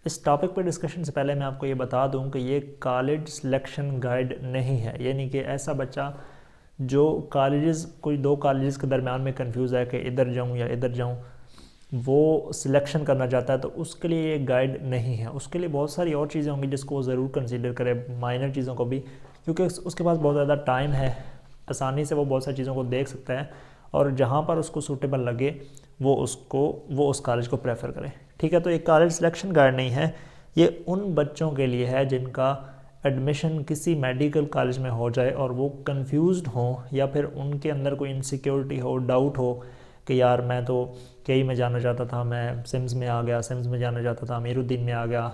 इस टॉपिक पर डिस्कशन से पहले मैं आपको ये बता दूं कि ये कॉलेज सिलेक्शन गाइड नहीं है, यानी कि ऐसा बच्चा जो कॉलेजेस कोई दो कॉलेजेस के दरमियान में कंफ्यूज है कि इधर जाऊं या इधर जाऊं, वो सिलेक्शन करना चाहता है तो उसके लिए ये गाइड नहीं है। उसके लिए बहुत सारी और चीज़ें होंगी जिसको वो ज़रूर कंसीडर करे, माइनर चीज़ों को भी, क्योंकि उसके पास बहुत ज़्यादा टाइम है, आसानी से वो बहुत सारी चीज़ों को देख सकता है और जहाँ पर उसको सूटेबल लगे वो उस कॉलेज को प्रेफर करे। ठीक है, तो ये कॉलेज सिलेक्शन गाइड नहीं है, ये उन बच्चों के लिए है जिनका एडमिशन किसी मेडिकल कॉलेज में हो जाए और वो कंफ्यूज्ड हो या फिर उनके अंदर कोई इनसिक्योरिटी हो, डाउट हो कि यार मैं तो केई में जाना चाहता था, मैं सिम्स में आ गया, सिम्स में जाना चाहता था, अमीरुद्दीन में आ गया,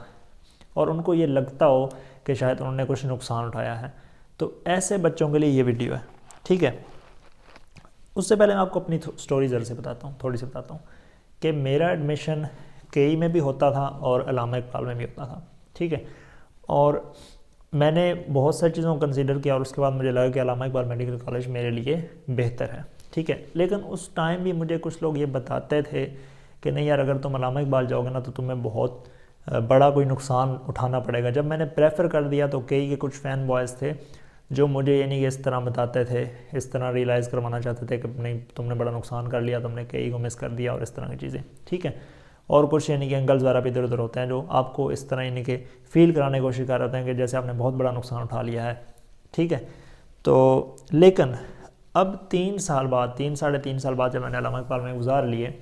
और उनको ये लगता हो कि शायद उन्होंने कुछ नुकसान उठाया है। तो ऐसे बच्चों के लिए ये वीडियो है। ठीक है, उससे पहले मैं आपको अपनी स्टोरी ज़रा से बताता हूँ, थोड़ी सी बताता हूँ कि मेरा एडमिशन केई में भी होता था और अल्लामा इकबाल में भी होता था। ठीक है, और मैंने बहुत सारी चीज़ों को कंसीडर किया और उसके बाद मुझे लगा कि अल्लामा इकबाल मेडिकल कॉलेज मेरे लिए बेहतर है। ठीक है, लेकिन उस टाइम भी मुझे कुछ लोग ये बताते थे कि नहीं यार, अगर तुम अल्लामा इकबाल जाओगे ना तो तुम्हें बहुत बड़ा कोई नुकसान उठाना पड़ेगा। जब मैंने प्रेफर कर दिया तो कई के कुछ फ़ैन बॉयज़ थे जो मुझे यानी कि इस तरह बताते थे, इस तरह रियलाइज़ करवाना चाहते थे कि नहीं तुमने बड़ा नुकसान कर लिया, तुमने कई को मिस कर दिया और इस तरह की चीज़ें। ठीक है, और कुछ यानी कि एंगल्स वगैरह भी इधर उधर होते हैं जो आपको इस तरह यानी कि फ़ील कराने की कोशिश कर रहे हैं कि जैसे आपने बहुत बड़ा नुकसान उठा लिया है। ठीक है, तो लेकिन अब 3 साल बाद, 3 साढ़े 3 साल बाद जब मैंने अल्लामा इकबाल में गुजार लिए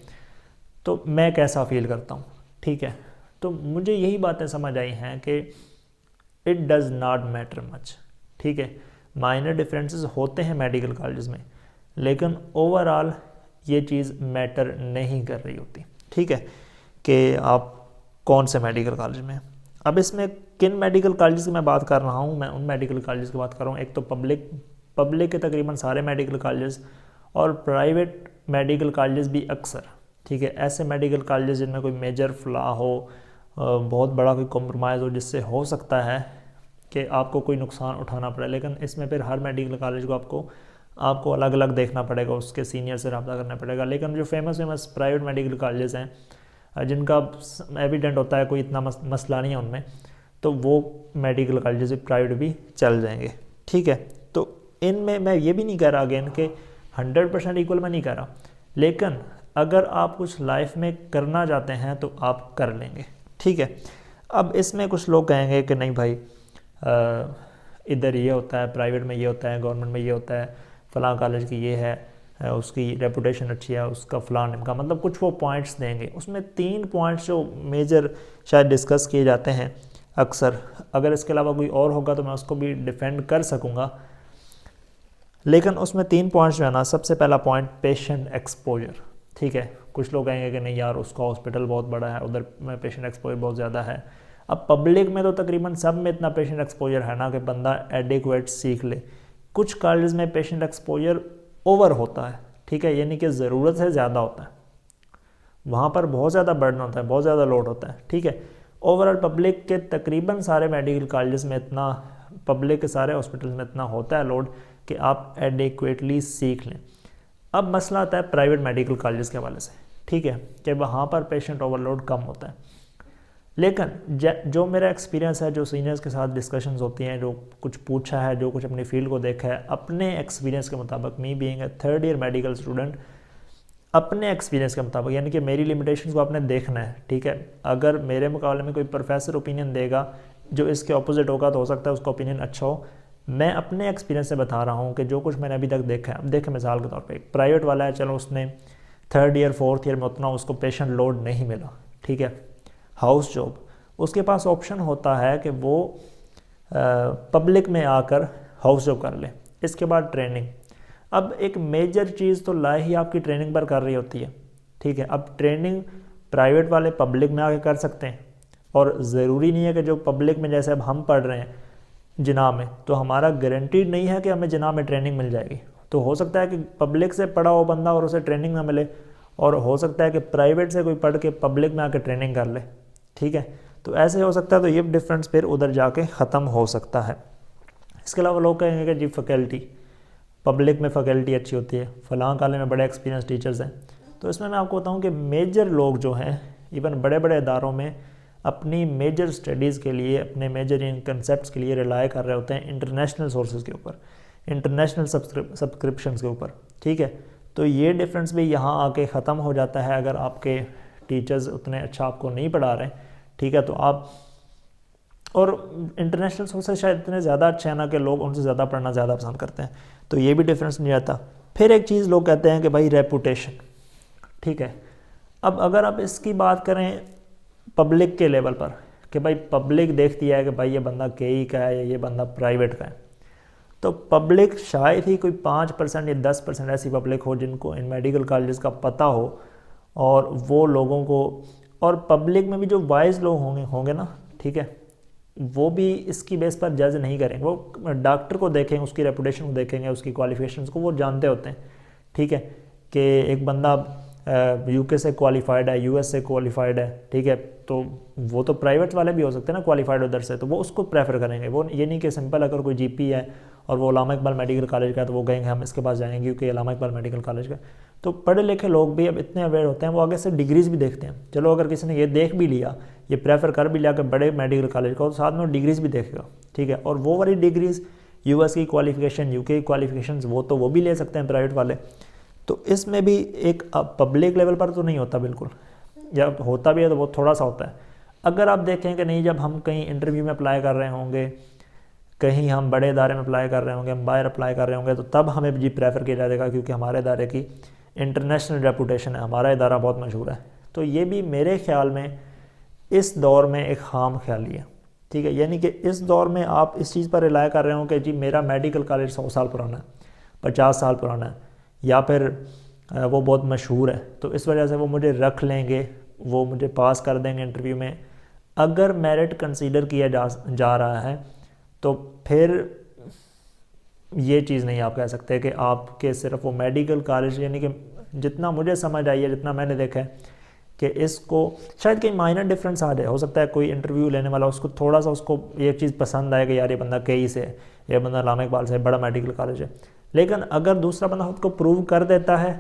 तो मैं कैसा फ़ील करता हूँ। ठीक है, तो मुझे यही बातें समझ आई हैं कि it does not matter much. ठीक है, माइनर डिफरेंसेस होते हैं मेडिकल कॉलेज में, लेकिन ओवरऑल ये चीज़ मैटर नहीं कर रही होती। ठीक है, कि आप कौन से मेडिकल कॉलेज में। अब इसमें किन मेडिकल कॉलेज की मैं बात कर रहा हूँ, मैं उन मेडिकल कॉलेज की बात कर रहा हूँ, एक तो पब्लिक के तकरीबन सारे मेडिकल कॉलेज और प्राइवेट मेडिकल कॉलेज भी अक्सर। ठीक है, ऐसे मेडिकल कॉलेज जिनमें कोई मेजर फ्लॉ हो, बहुत बड़ा कोई कॉम्प्रोमाइज़ हो जिससे हो सकता है कि आपको कोई नुकसान उठाना पड़े, लेकिन इसमें फिर हर मेडिकल कॉलेज को आपको अलग अलग देखना पड़ेगा, उसके सीनियर से रब्ता करना पड़ेगा। लेकिन जो फेमस प्राइवेट मेडिकल कॉलेज हैं जिनका एविडेंट होता है कोई इतना मसला नहीं है उनमें, तो वो मेडिकल कॉलेज प्राइवेट भी चल जाएंगे। ठीक है, तो इनमें मैं ये भी नहीं कह रहा अगेन कि 100% इक्वल मैं नहीं कह रहा, लेकिन अगर आप कुछ लाइफ में करना चाहते हैं तो आप कर लेंगे। ठीक है, अब इसमें कुछ लोग कहेंगे कि नहीं भाई इधर ये होता है, प्राइवेट में ये होता है, गवर्नमेंट में ये होता है, फ़लाँ कॉलेज की ये है, उसकी रेपुटेशन अच्छी है, उसका फ़लाँ का, मतलब कुछ वो पॉइंट्स देंगे। उसमें 3 पॉइंट्स जो मेजर शायद डिस्कस किए जाते हैं अक्सर, अगर इसके अलावा कोई और होगा तो मैं उसको भी डिफेंड कर सकूँगा, लेकिन उसमें 3 पॉइंट्स जो है ना, सबसे पहला पॉइंट पेशेंट एक्सपोजर। ठीक है, कुछ लोग कहेंगे कि नहीं यार उसका हॉस्पिटल बहुत बड़ा है, उधर में पेशेंट एक्सपोजर बहुत ज़्यादा है। अब पब्लिक में तो तकरीबन सब में इतना पेशेंट एक्सपोजर है ना कि बंदा एडिक्वेट सीख ले। कुछ कॉलेज में पेशेंट एक्सपोजर ओवर होता है। ठीक है, यानी कि ज़रूरत से ज़्यादा होता है, वहाँ पर बहुत ज़्यादा बर्डन होता है, बहुत ज़्यादा लोड होता है। ठीक है, ओवरऑल पब्लिक के तकरीबन सारे मेडिकल कॉलेज में इतना, पब्लिक के सारे हॉस्पिटल में इतना होता है लोड कि आप एडिक्वेटली सीख लें। अब मसला आता है प्राइवेट मेडिकल कॉलेज के हवाले से। ठीक है, कि वहाँ पर पेशेंट ओवरलोड कम होता है, लेकिन जो मेरा एक्सपीरियंस है, जो सीनियर्स के साथ डिस्कशंस होती हैं, जो कुछ पूछा है, जो कुछ अपनी फील्ड को देखा है, अपने एक्सपीरियंस के मुताबिक, me being a 3rd year medical student, अपने एक्सपीरियंस के मुताबिक, यानी कि मेरी लिमिटेशंस को आपने देखना है। ठीक है, अगर मेरे मुकाबले में कोई प्रोफेसर ओपिनियन देगा जो इसके ऑपोजिट होगा तो हो सकता है उसका ओपिनियन अच्छा हो। मैं अपने एक्सपीरियंस से बता रहा हूँ कि जो कुछ मैंने अभी तक देखा है। अब देखें मिसाल के तौर पे, एक प्राइवेट वाला है, चलो उसने 3rd ईयर 4th ईयर में उतना उसको पेशेंट लोड नहीं मिला। ठीक है, हाउस जॉब, उसके पास ऑप्शन होता है कि वो पब्लिक में आकर हाउस जॉब कर ले, इसके बाद ट्रेनिंग। अब एक मेजर चीज़ तो ला ही आपकी ट्रेनिंग पर कर रही होती है। ठीक है, अब ट्रेनिंग प्राइवेट वाले पब्लिक में आके कर सकते हैं, और ज़रूरी नहीं है कि जो पब्लिक में, जैसे अब हम पढ़ रहे हैं जिना में, तो हमारा गारंटीड नहीं है कि हमें जिना में ट्रेनिंग मिल जाएगी। तो हो सकता है कि पब्लिक से पढ़ा हो बंदा और उसे ट्रेनिंग ना मिले, और हो सकता है कि प्राइवेट से कोई पढ़ के पब्लिक में आके ट्रेनिंग कर ले। ठीक है, तो ऐसे हो सकता है, तो ये डिफरेंस फिर उधर जाके ख़त्म हो सकता है। इसके अलावा लोग कहेंगे कि जी फैकल्टी, पब्लिक में फैकल्टी अच्छी होती है, फ़लाँ कॉलेज में बड़े एक्सपीरियंस टीचर्स हैं। तो इसमें मैं आपको बताऊं कि मेजर लोग जो हैं, इवन बड़े बड़े इदारों में अपनी मेजर स्टडीज़ के लिए, अपने मेजर इन कंसेप्ट के लिए रिलाई कर रहे होते हैं इंटरनेशनल सोर्सेज के ऊपर, इंटरनेशनल सब्सक्रिप्शंस के ऊपर, ठीक है। तो ये डिफरेंस भी यहाँ आके ख़त्म हो जाता है अगर आपके टीचर्स उतने अच्छा आपको नहीं पढ़ा रहे, ठीक है। तो आप, और इंटरनेशनल सोर्सेज शायद इतने ज़्यादा अच्छे हैं ना कि लोग उनसे ज़्यादा पढ़ना ज़्यादा पसंद करते हैं, तो ये भी डिफरेंस नहीं आता। फिर एक चीज़ लोग कहते हैं कि भाई रेपुटेशन, ठीक है। अब अगर आप इसकी बात करें पब्लिक के लेवल पर कि भाई पब्लिक देखती है कि भाई ये बंदा केई का है या ये बंदा प्राइवेट का है, तो पब्लिक शायद ही कोई 5% या 10% ऐसी पब्लिक हो जिनको इन मेडिकल कॉलेजेस का पता हो, और वो लोगों को, और पब्लिक में भी जो वाइज लोग होंगे ना, ठीक है, वो भी इसकी बेस पर जज नहीं करेंगे, वो डॉक्टर को देखेंगे, उसकी रेपुटेशन को देखेंगे, उसकी क्वालिफिकेशंस को वो जानते होते हैं, ठीक है, कि एक बंदा यूके से क्वालिफाइड है, यूएस से क्वालिफाइड है, ठीक है, तो वो तो प्राइवेट वाले भी हो सकते हैं ना क्वालिफाइड उधर से, तो वो उसको प्रेफर करेंगे। वो ये नहीं कि सिंपल अगर कोई जीपी है और वो उलामा इकबाल मेडिकल कॉलेज का है तो वो कहेंगे हम इसके पास जाएंगे क्योंकि उलामा इकबाल मेडिकल कॉलेज का। तो पढ़े लिखे लोग भी अब इतने अवेयर होते हैं, वो आगे से डिग्रीज भी देखते हैं। चलो अगर किसी ने ये देख भी लिया, ये प्रेफर कर भी लिया कि बड़े मेडिकल कॉलेज का, तो साथ में वो डिग्रीज भी देखेगा, ठीक है। और वो वाली डिग्रीज यूएस की क्वालिफिकेशन, यूके की क्वालिफिकेशन, वो भी ले सकते हैं प्राइवेट वाले। तो इसमें भी एक पब्लिक लेवल पर तो नहीं होता बिल्कुल, या होता भी है तो वो थोड़ा सा होता है। अगर आप देखें कि नहीं, जब हम कहीं इंटरव्यू में अप्लाई कर रहे होंगे, कहीं हम बड़े इदारे में अप्लाई कर रहे होंगे, हम बाहर अप्लाई कर रहे होंगे, तो तब हमें जी प्रेफर किया जाएगा क्योंकि हमारे इदारे की इंटरनेशनल रेपुटेशन है, हमारा इदारा बहुत मशहूर है। तो ये भी मेरे ख्याल में इस दौर में एक खाम ख्याली है, ठीक है। यानी कि इस दौर में आप इस चीज़ पर रिलाय कर रहे हो कि जी मेरा मेडिकल कॉलेज 100 साल पुराना है, 50 साल पुराना है, या फिर वो बहुत मशहूर है, तो इस वजह से वो मुझे रख लेंगे, वो मुझे पास कर देंगे इंटरव्यू में। अगर मेरिट कंसीडर किया जा रहा है तो फिर ये चीज़ नहीं आप कह सकते कि आपके सिर्फ वो मेडिकल कॉलेज, यानी कि जितना मुझे समझ आई है, जितना मैंने देखा है कि इसको शायद कहीं माइनर डिफरेंस आ जाए। हो सकता है कोई इंटरव्यू लेने वाला उसको थोड़ा सा उसको ये चीज़ पसंद आए कि यार ये बंदा कई से है, ये बंदा उलामा इकबाल से, बड़ा मेडिकल कॉलेज है। लेकिन अगर दूसरा बंदा खुद को प्रूव कर देता है,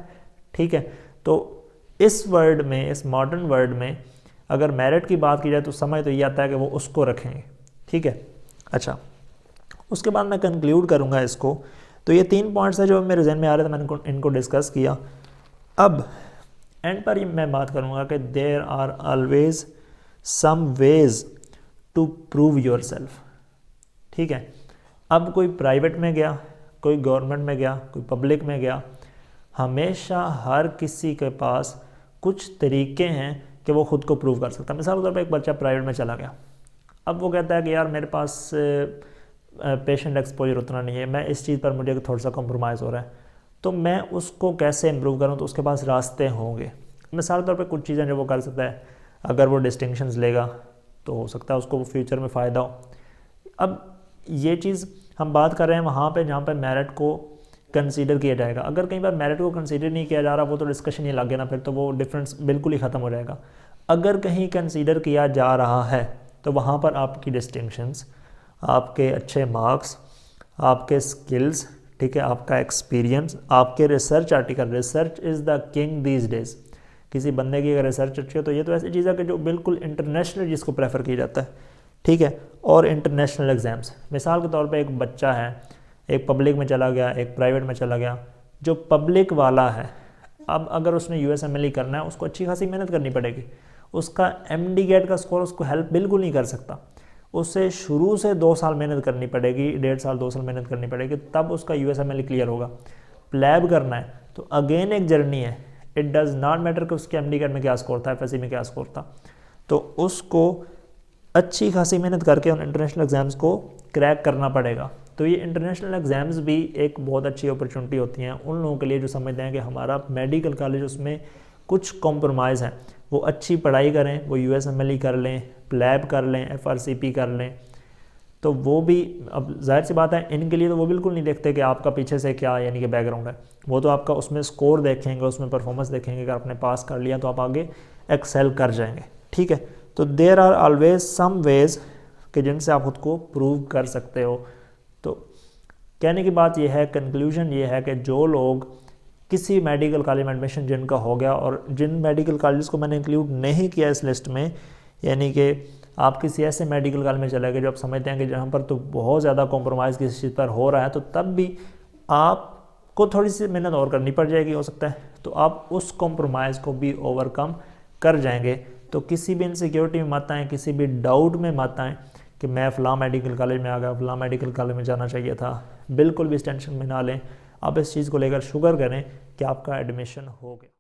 ठीक है, तो इस वर्ल्ड में, इस मॉडर्न वर्ल्ड में अगर मेरिट की बात की जाए तो समझ तो ये आता है कि वो उसको रखेंगे, ठीक है। अच्छा, उसके बाद मैं कंक्लूड करूँगा इसको। तो ये 3 पॉइंट्स हैं जो मेरे जहन में आ रहे थे, मैंने इनको डिस्कस किया। अब एंड पर मैं बात करूँगा कि there are always some ways to prove yourself, ठीक है। अब कोई प्राइवेट में गया, कोई गवर्नमेंट में गया, कोई पब्लिक में गया, हमेशा हर किसी के पास कुछ तरीके हैं कि वो ख़ुद को प्रूव कर सकता है। मिसाल के तौर पर एक बच्चा प्राइवेट में चला गया, अब वो कहता है कि यार मेरे पास पेशेंट एक्सपोजर उतना नहीं है, मैं इस चीज़ पर मुझे थोड़ा सा कॉम्प्रोमाइज़ हो रहा है, तो मैं उसको कैसे इम्प्रूव करूँ। तो उसके पास रास्ते होंगे। मिसाल के तौर पे कुछ चीज़ें जो वो कर सकता है, अगर वो डिस्टिंक्शंस लेगा तो हो सकता है उसको फ्यूचर में फ़ायदा हो। अब ये चीज़ हम बात कर रहे हैं वहाँ पे जहाँ पे मेरिट को कंसीडर किया जाएगा। अगर कई बार मेरिट को कंसीडर नहीं किया जा रहा, वो तो डिस्कशन ही लग गया ना, फिर तो वो डिफरेंस बिल्कुल ही ख़त्म हो जाएगा। अगर कहीं कंसीडर किया जा रहा है तो वहाँ पर आपकी डिस्टिंक्शंस, आपके अच्छे मार्क्स, आपके स्किल्स, ठीक है, आपका एक्सपीरियंस, आपके research article, research is the king these days. किसी बंदे की अगर रिसर्च अच्छी हो तो ये तो ऐसी चीज़ है कि जो बिल्कुल इंटरनेशनल जिसको प्रेफर किया जाता है, ठीक है। और इंटरनेशनल एग्ज़ाम्स, मिसाल के तौर पे एक बच्चा है, एक पब्लिक में चला गया, एक प्राइवेट में चला गया। जो पब्लिक वाला है, अब अगर उसने USMLE करना है, उसको अच्छी खासी मेहनत करनी पड़ेगी। उसका MD गेट का स्कोर उसको हेल्प बिल्कुल नहीं कर सकता। उससे शुरू से 2 साल मेहनत करनी पड़ेगी, 1.5 साल 2 साल मेहनत करनी पड़ेगी, तब उसका USMLE क्लियर होगा। प्लैब करना है तो अगेन एक जर्नी है। इट डज़ नॉट मैटर कि उसके MD गेट में क्या स्कोर था, FSC में क्या स्कोर था, तो उसको अच्छी खासी मेहनत करके उन इंटरनेशनल एग्ज़ाम्स को क्रैक करना पड़ेगा। तो ये इंटरनेशनल एग्ज़ाम्स भी एक बहुत अच्छी अपॉर्चुनिटी होती हैं उन लोगों के लिए जो समझते हैं कि हमारा मेडिकल कॉलेज उसमें कुछ कॉम्प्रोमाइज़ है। वो अच्छी पढ़ाई करें, वो USMLE कर लें, प्लैब कर लें, FRCP कर लें, तो वो भी, अब जाहिर सी बात है इनके लिए तो वो बिल्कुल नहीं देखते कि आपका पीछे से क्या यानी कि बैकग्राउंड है। वो तो आपका उसमें स्कोर देखेंगे, उसमें परफॉर्मेंस देखेंगे। अगर आपने पास कर लिया तो आप आगे एक्सेल कर जाएंगे, ठीक है। तो there are always some ways कि जिनसे आप खुद को प्रूव कर सकते हो। तो कहने की बात यह है, कंक्लूजन ये है कि जो लोग किसी मेडिकल कॉलेज में एडमिशन जिनका हो गया, और जिन मेडिकल कॉलेज को मैंने इंक्लूड नहीं किया इस लिस्ट में, यानी कि आप किसी ऐसे मेडिकल कॉलेज में चले गए जो आप समझते हैं कि जहाँ पर तो बहुत ज़्यादा कॉम्प्रोमाइज़ किसी चीज़ पर हो रहा है, तो तब भी आपको थोड़ी सी मेहनत और करनी पड़ जाएगी हो सकता है, तो आप उस कॉम्प्रोमाइज़ को भी ओवरकम कर जाएंगे। तो किसी भी इनसिक्योरिटी में मत आएँ, किसी भी डाउट में मत आएँ कि मैं फ़लाँ मेडिकल कॉलेज में आ गया, फ़लाँ मेडिकल कॉलेज में जाना चाहिए था। बिल्कुल भी इस टेंशन में ना लें, आप इस चीज़ को लेकर शुक्र करें कि आपका एडमिशन हो गया।